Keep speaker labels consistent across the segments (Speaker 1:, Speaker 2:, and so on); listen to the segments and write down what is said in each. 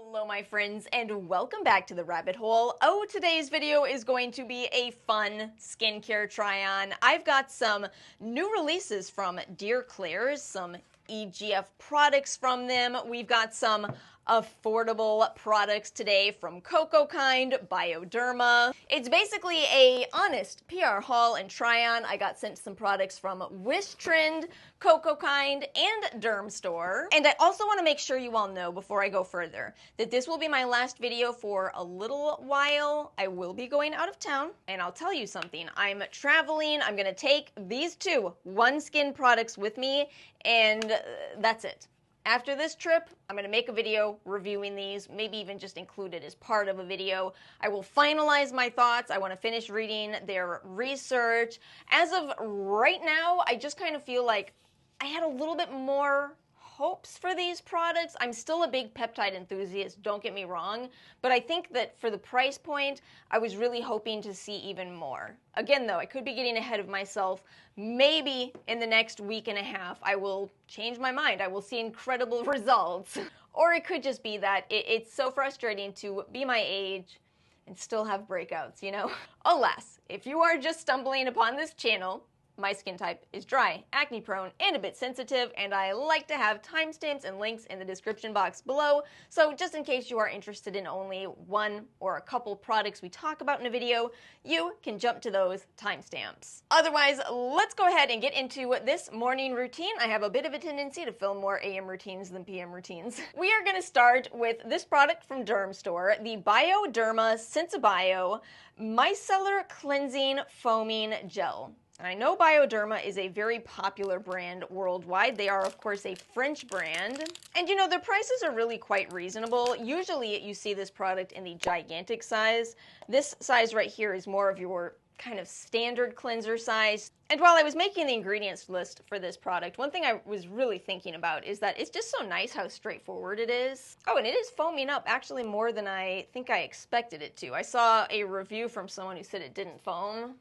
Speaker 1: Hello my friends and welcome back to the rabbit hole. Oh, today's video is going to be a fun skincare try-on. I've got some new releases from dear Klairs, some EGF products from them. We've got some affordable products today from Cocokind, Bioderma. It's basically a honest PR haul and try-on. I got sent some products from Wishtrend, Cocokind, and Derm Store. And I also want to make sure you all know before I go further that this will be my last video for a little while. I will be going out of town, and I'll tell you something. I'm traveling. I'm going to take these two OneSkin products with me, and that's it. After this trip, I'm going to make a video reviewing these, maybe even just include it as part of a video. I will finalize my thoughts. I want to finish reading their research. As of right now, I just kind of feel like I had a little bit more hopes for these products. I'm still a big peptide enthusiast, don't get me wrong, but I think that for the price point, I was really hoping to see even more. Again though, I could be getting ahead of myself. Maybe in the next week and a half, I will change my mind. I will see incredible results. Or it could just be that it's so frustrating to be my age and still have breakouts, you know? Alas, if you are just stumbling upon this channel, my skin type is dry, acne prone, and a bit sensitive, and I like to have timestamps and links in the description box below, so just in case you are interested in only one or a couple products we talk about in a video, you can jump to those timestamps. Otherwise, let's go ahead and get into this morning routine. I have a bit of a tendency to film more AM routines than PM routines. We are going to start with this product from Derm Store, the Bioderma Sensibio Micellar Cleansing Foaming Gel. And I know Bioderma is a very popular brand worldwide. They are, of course, a French brand. And you know, their prices are really quite reasonable. Usually you see this product in the gigantic size. This size right here is more of your kind of standard cleanser size. And while I was making the ingredients list for this product, one thing I was really thinking about is that it's just so nice how straightforward it is. Oh, and it is foaming up actually more than I think I expected it to. I saw a review from someone who said it didn't foam.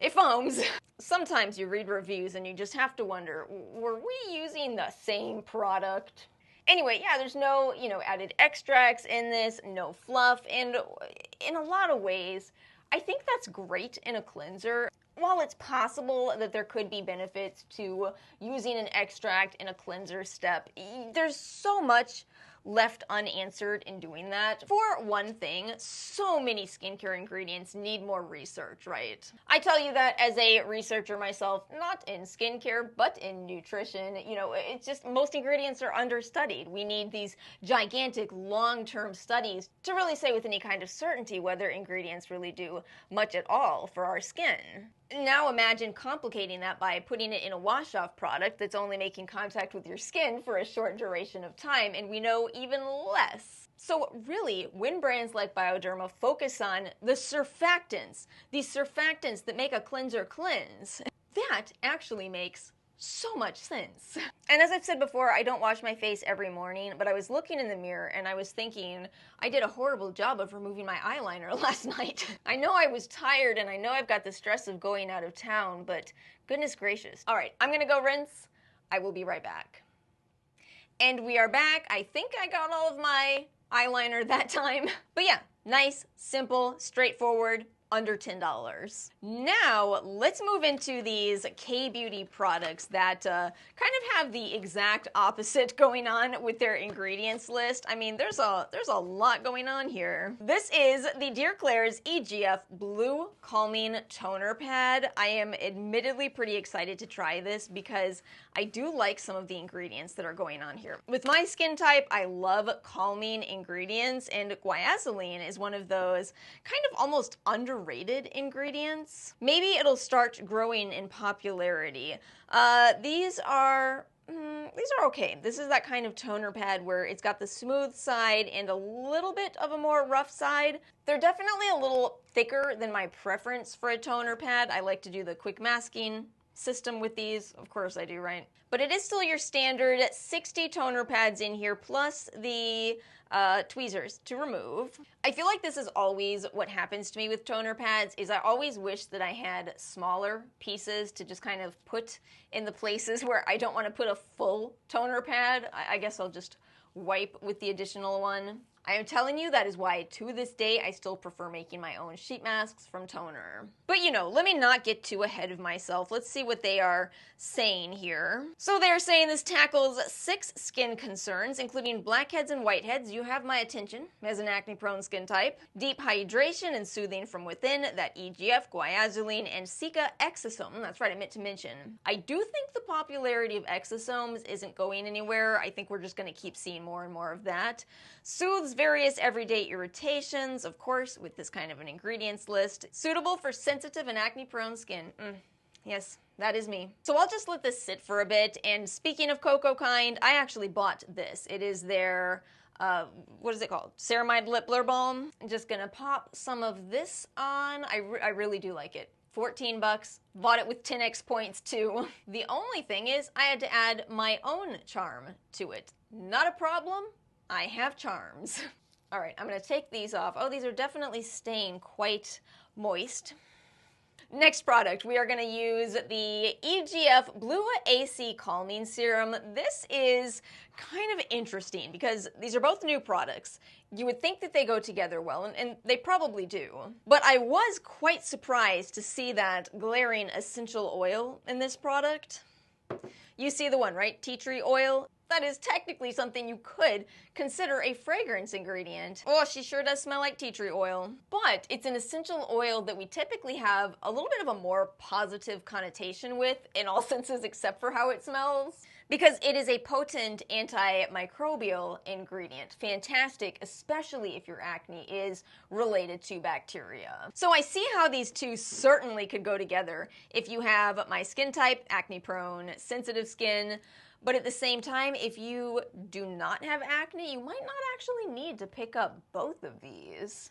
Speaker 1: It foams. Sometimes you read reviews and you just have to wonder, were we using the same product? Anyway, yeah, there's no, added extracts in this, no fluff, and in a lot of ways, I think that's great in a cleanser. While it's possible that there could be benefits to using an extract in a cleanser step, there's so much left unanswered in doing that. For one thing, so many skincare ingredients need more research, right? I tell you that as a researcher myself, not in skincare, but in nutrition. It's just most ingredients are understudied. We need these gigantic long-term studies to really say with any kind of certainty whether ingredients really do much at all for our skin. Now imagine complicating that by putting it in a wash-off product that's only making contact with your skin for a short duration of time, and we know even less. So really, when brands like Bioderma focus on the surfactants that make a cleanser cleanse, that actually makes so much sense. And as I've said before, I don't wash my face every morning, but I was looking in the mirror and I was thinking I did a horrible job of removing my eyeliner last night. I know I was tired and I know I've got the stress of going out of town, but goodness gracious. All right, I'm gonna go rinse. I will be right back. And we are back. I think I got all of my eyeliner that time. But yeah, nice, simple, straightforward, under $10. Now, let's move into these K-Beauty products that kind of have the exact opposite going on with their ingredients list. I mean, there's a lot going on here. This is the Dear Klairs EGF Blue Calming Toner Pad. I am admittedly pretty excited to try this because I do like some of the ingredients that are going on here. With my skin type, I love calming ingredients, and guaiacylene is one of those kind of almost underrated ingredients. Maybe it'll start growing in popularity. These are okay. This is that kind of toner pad where it's got the smooth side and a little bit of a more rough side. They're definitely a little thicker than my preference for a toner pad. I like to do the quick masking system with these. Of course I do, right? But it is still your standard 60 toner pads in here, plus the tweezers to remove. I feel like this is always what happens to me with toner pads, is I always wish that I had smaller pieces to just kind of put in the places where I don't want to put a full toner pad. I guess I'll just wipe with the additional one. I am telling you, that is why to this day I still prefer making my own sheet masks from toner. But you know, let me not get too ahead of myself. Let's see what they are saying here. So they're saying this tackles 6 skin concerns, including blackheads and whiteheads. You have my attention as an acne-prone skin type. Deep hydration and soothing from within, that EGF, guaiacylene, and cica exosome. That's right, I meant to mention. I do think the popularity of exosomes isn't going anywhere. I think we're just going to keep seeing more and more of that. Soothes various everyday irritations, of course, with this kind of an ingredients list. Suitable for sensitive and acne-prone skin. Yes, that is me. So I'll just let this sit for a bit, and speaking of Cocokind, I actually bought this. It is their, what is it called? Ceramide Lip Blur Balm. I'm just gonna pop some of this on. I really do like it. 14 bucks. Bought it with 10x points too. The only thing is I had to add my own charm to it. Not a problem. I have charms. All right, I'm gonna take these off. Oh, these are definitely staying quite moist. Next product, we are going to use the EGF Blue AC Calming Serum. This is kind of interesting because these are both new products. You would think that they go together well, and they probably do. But I was quite surprised to see that glaring essential oil in this product. You see the one, right? Tea tree oil. That is technically something you could consider a fragrance ingredient. Oh, she sure does smell like tea tree oil. But it's an essential oil that we typically have a little bit of a more positive connotation with in all senses except for how it smells. Because it is a potent antimicrobial ingredient. Fantastic, especially if your acne is related to bacteria. So I see how these two certainly could go together if you have my skin type, acne-prone, sensitive skin. But at the same time, if you do not have acne, you might not actually need to pick up both of these.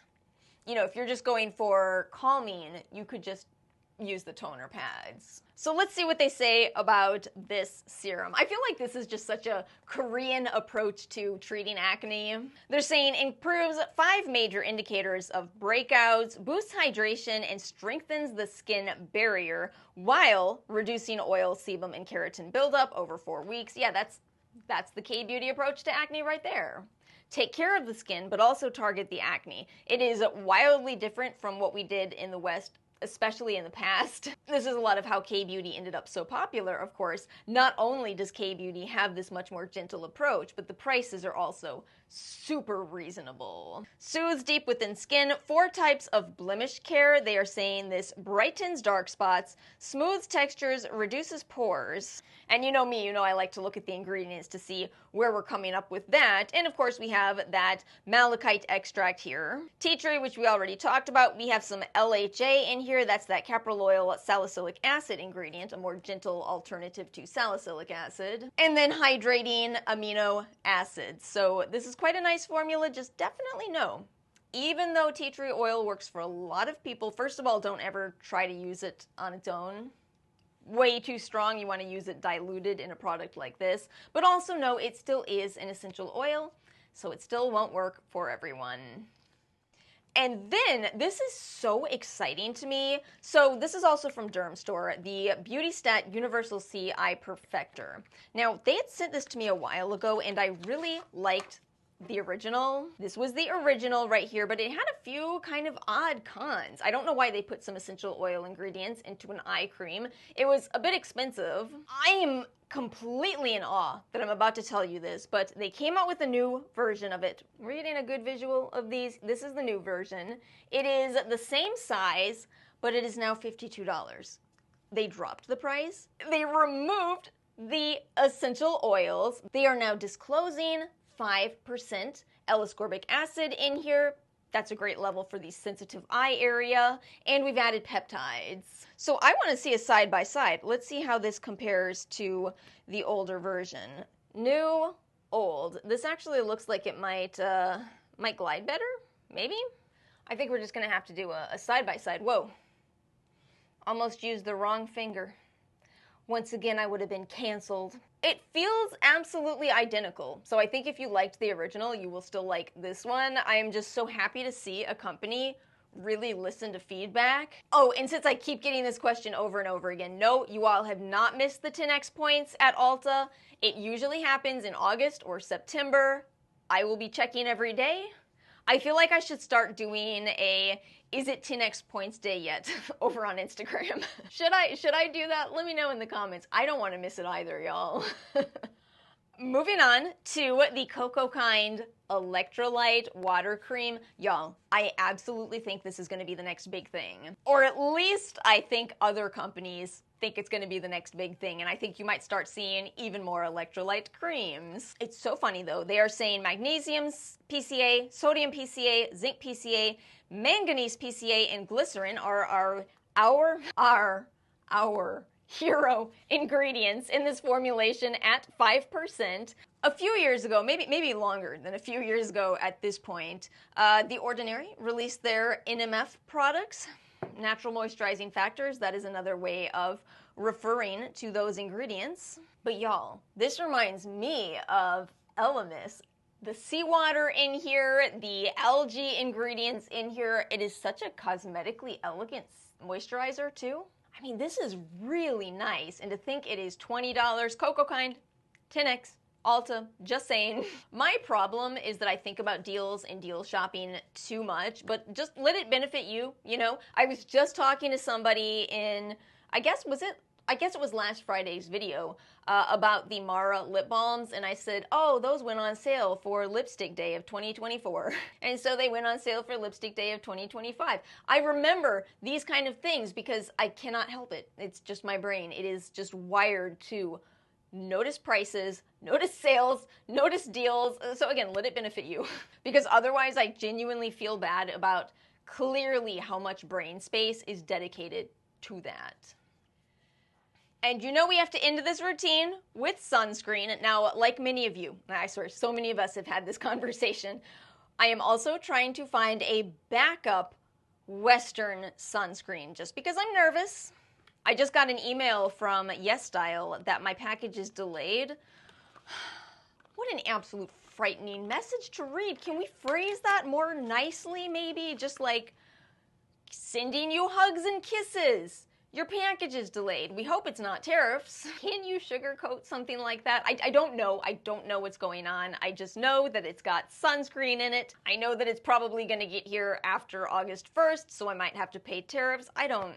Speaker 1: You know, if you're just going for calming, you could just use the toner pads. So let's see what they say about this serum. I feel like this is just such a Korean approach to treating acne. They're saying improves 5 major indicators of breakouts, boosts hydration, and strengthens the skin barrier while reducing oil, sebum, and keratin buildup over 4 weeks. Yeah, that's the K-beauty approach to acne right there. Take care of the skin, but also target the acne. It is wildly different from what we did in the West, especially in the past. This is a lot of how K-beauty ended up so popular, of course. Not only does K-beauty have this much more gentle approach, but the prices are also super reasonable. Soothes deep within skin, 4 types of blemish care. They are saying this brightens dark spots, smooths textures, reduces pores. And you know me, you know I like to look at the ingredients to see where we're coming up with that. And of course we have that malachite extract here. Tea tree, which we already talked about. We have some LHA in here. That's that capryl oil salicylic acid ingredient, a more gentle alternative to salicylic acid. And then hydrating amino acids. So this is quite a nice formula. Just definitely know, even though tea tree oil works for a lot of people, first of all, don't ever try to use it on its own. Way too strong. You want to use it diluted in a product like this. But also know it still is an essential oil, so it still won't work for everyone. And then, this is so exciting to me. So this is also from Dermstore, the Beautystat Universal C Eye Perfector. Now, they had sent this to me a while ago, and I really liked the original. This was the original right here, but it had a few kind of odd cons. I don't know why they put some essential oil ingredients into an eye cream. It was a bit expensive. I am completely in awe that I'm about to tell you this, but they came out with a new version of it. We're getting a good visual of these. This is the new version. It is the same size, but it is now $52. They dropped the price. They removed the essential oils. They are now disclosing 5% L-ascorbic acid in here. That's a great level for the sensitive eye area. And we've added peptides. So I want to see a side by side. Let's see how this compares to the older version. New, old. This actually looks like it might glide better, maybe? I think we're just going to have to do a side by side. Whoa. Almost used the wrong finger. Once again, I would have been canceled. It feels absolutely identical. So I think if you liked the original, you will still like this one. I am just so happy to see a company really listen to feedback. Oh, and since I keep getting this question over and over again, no, you all have not missed the 10x points at Ulta. It usually happens in August or September. I will be checking every day. I feel like I should start doing a "Is it 10x points day yet?" over on Instagram. Should I do that? Let me know in the comments. I don't want to miss it either, y'all. Moving on to the Cocokind Electrolyte Water Cream. Y'all, I absolutely think this is going to be the next big thing. Or at least I think other companies think it's going to be the next big thing, and I think you might start seeing even more electrolyte creams. It's so funny though. They are saying magnesium PCA, sodium PCA, zinc PCA, manganese PCA, and glycerin are our hero ingredients in this formulation at 5%. A few years ago, maybe longer than a few years ago at this point, The Ordinary released their NMF products, natural moisturizing factors. That is another way of referring to those ingredients. But y'all, this reminds me of Elemis. The seawater in here, the algae ingredients in here, it is such a cosmetically elegant moisturizer too. I mean, this is really nice, and to think it is $20, Cocokind, 10x, Ulta, just saying. My problem is that I think about deals and deal shopping too much, but just let it benefit you, you know? I was just talking to somebody in, I guess it was last Friday's video, about the Mara lip balms, and I said, oh, those went on sale for Lipstick Day of 2024. And so they went on sale for Lipstick Day of 2025. I remember these kind of things because I cannot help it. It's just my brain. It is just wired to notice prices, notice sales, notice deals. So again, let it benefit you. Because otherwise I genuinely feel bad about clearly how much brain space is dedicated to that. And you know we have to end this routine with sunscreen. Now, like many of you, I swear so many of us have had this conversation, I am also trying to find a backup Western sunscreen just because I'm nervous. I just got an email from YesStyle that my package is delayed. What an absolute frightening message to read. Can we phrase that more nicely maybe? Just like sending you hugs and kisses. Your package is delayed. We hope it's not tariffs. Can you sugarcoat something like that? I don't know. I don't know what's going on. I just know that it's got sunscreen in it. I know that it's probably going to get here after August 1st, so I might have to pay tariffs. I don't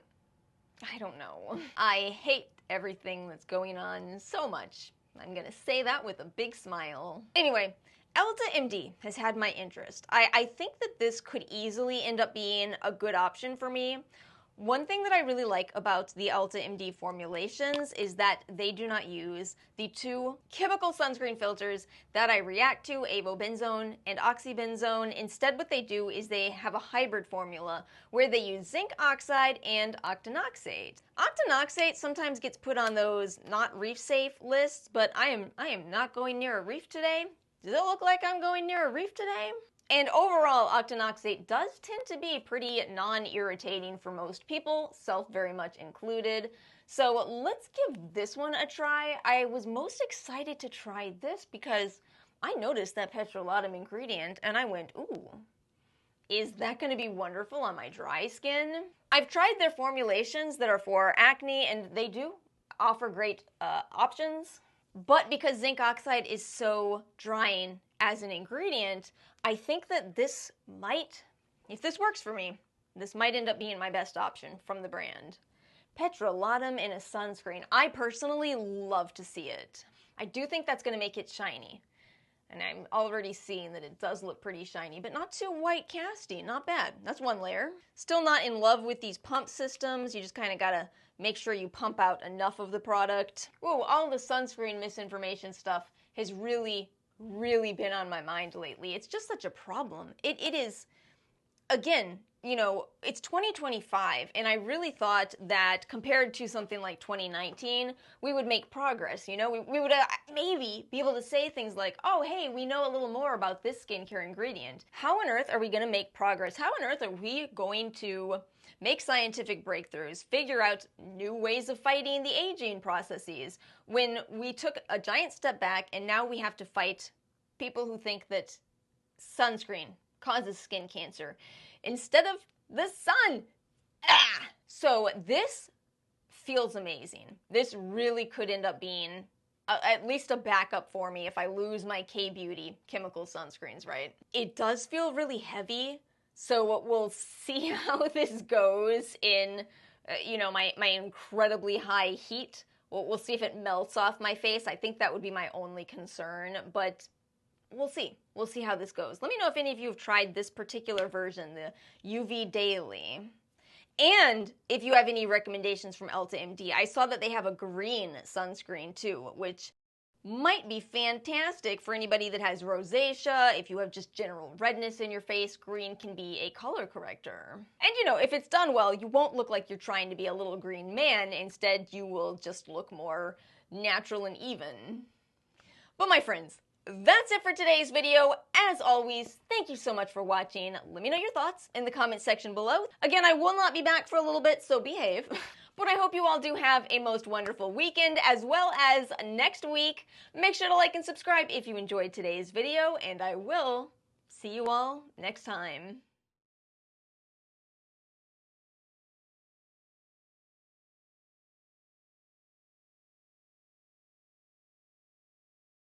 Speaker 1: know. I hate everything that's going on so much. I'm going to say that with a big smile. Anyway, EltaMD has had my interest. I think that this could easily end up being a good option for me. One thing that I really like about the EltaMD formulations is that they do not use the two chemical sunscreen filters that I react to, avobenzone and oxybenzone. Instead, what they do is they have a hybrid formula where they use zinc oxide and octinoxate. Octinoxate sometimes gets put on those not reef safe lists, but I am not going near a reef today. Does it look like I'm going near a reef today? And overall, octinoxate does tend to be pretty non-irritating for most people, self very much included. So let's give this one a try. I was most excited to try this because I noticed that petrolatum ingredient and I went, ooh, is that going to be wonderful on my dry skin? I've tried their formulations that are for acne and they do offer great options. But because zinc oxide is so drying as an ingredient, I think that this might, if this works for me, this might end up being my best option from the brand. Petrolatum in a sunscreen. I personally love to see it. I do think that's going to make it shiny. And I'm already seeing that it does look pretty shiny, but not too white casty. Not bad. That's one layer. Still not in love with these pump systems. You just kind of got to make sure you pump out enough of the product. Ooh, all the sunscreen misinformation stuff has really been on my mind lately. It's just such a problem. It is, again, you know, it's 2025, and I really thought that compared to something like 2019, we would make progress, you know? We would maybe be able to say things like, oh, hey, we know a little more about this skincare ingredient. How on earth are we going to make progress? How on earth are we going to make scientific breakthroughs, figure out new ways of fighting the aging processes, when we took a giant step back and now we have to fight people who think that sunscreen causes skin cancer? Instead of the sun. Ah! So this feels amazing. This really could end up being at least a backup for me if I lose my K-Beauty chemical sunscreens, right? It does feel really heavy, so we'll see how this goes in, my incredibly high heat. We'll see if it melts off my face. I think that would be my only concern, but we'll see. We'll see how this goes. Let me know if any of you have tried this particular version, the UV Daily. And if you have any recommendations from EltaMD, I saw that they have a green sunscreen too, which might be fantastic for anybody that has rosacea. If you have just general redness in your face, green can be a color corrector. And if it's done well, you won't look like you're trying to be a little green man. Instead, you will just look more natural and even. But my friends, that's it for today's video. As always, thank you so much for watching. Let me know your thoughts in the comment section below. Again, I will not be back for a little bit, so behave. But I hope you all do have a most wonderful weekend, as well as next week. Make sure to like and subscribe if you enjoyed today's video, and I will see you all next time.